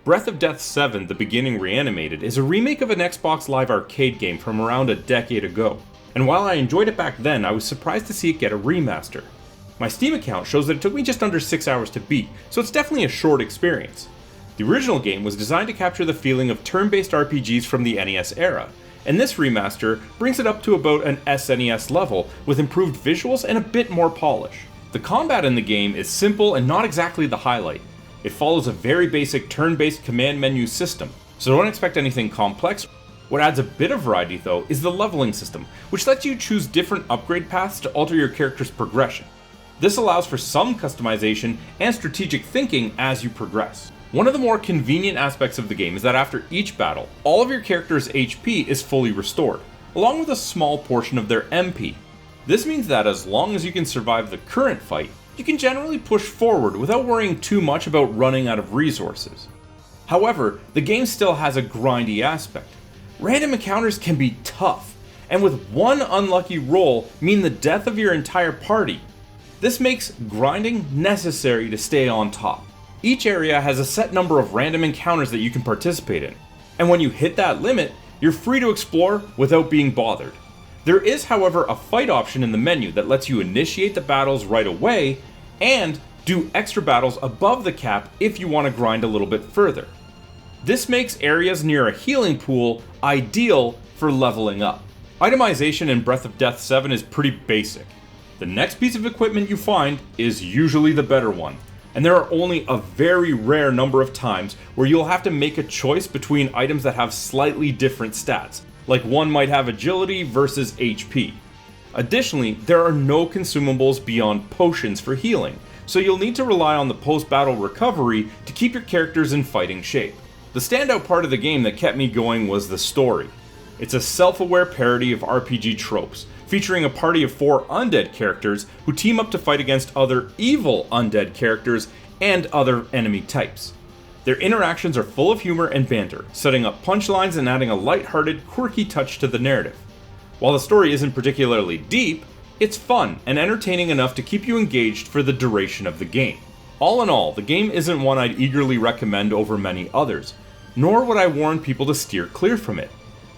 Breath of Death 7: The Beginning Reanimated is a remake of an Xbox Live Arcade game from around a decade ago, and while I enjoyed it back then, I was surprised to see it get a remaster. My Steam account shows that it took me just under 6 hours to beat, so it's definitely a short experience. The original game was designed to capture the feeling of turn-based RPGs from the NES era, and this remaster brings it up to about an SNES level with improved visuals and a bit more polish. The combat in the game is simple and not exactly the highlight. It follows a very basic turn-based command menu system, so don't expect anything complex. What adds a bit of variety though is the leveling system, which lets you choose different upgrade paths to alter your character's progression. This allows for some customization and strategic thinking as you progress. One of the more convenient aspects of the game is that after each battle, all of your character's HP is fully restored, along with a small portion of their MP. This means that as long as you can survive the current fight, you can generally push forward without worrying too much about running out of resources. However, the game still has a grindy aspect. Random encounters can be tough, and with one unlucky roll mean the death of your entire party. This makes grinding necessary to stay on top. Each area has a set number of random encounters that you can participate in, and when you hit that limit, you're free to explore without being bothered. There is, however, a fight option in the menu that lets you initiate the battles right away and do extra battles above the cap if you want to grind a little bit further. This makes areas near a healing pool ideal for leveling up. Itemization in Breath of Death 7 is pretty basic. The next piece of equipment you find is usually the better one, and there are only a very rare number of times where you'll have to make a choice between items that have slightly different stats, like one might have agility versus HP. Additionally, there are no consumables beyond potions for healing, so you'll need to rely on the post-battle recovery to keep your characters in fighting shape. The standout part of the game that kept me going was the story. It's a self-aware parody of RPG tropes, featuring a party of 4 undead characters who team up to fight against other evil undead characters and other enemy types. Their interactions are full of humor and banter, setting up punchlines and adding a lighthearted, quirky touch to the narrative. While the story isn't particularly deep, it's fun and entertaining enough to keep you engaged for the duration of the game. All in all, the game isn't one I'd eagerly recommend over many others, nor would I warn people to steer clear from it.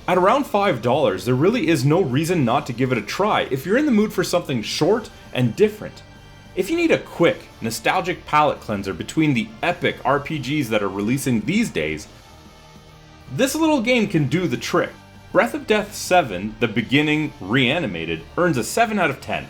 At around $5, there really is no reason not to give it a try if you're in the mood for something short and different. If you need a quick, nostalgic palate cleanser between the epic RPGs that are releasing these days, this little game can do the trick. Breath of Death 7: The Beginning Reanimated earns a 7 out of 10.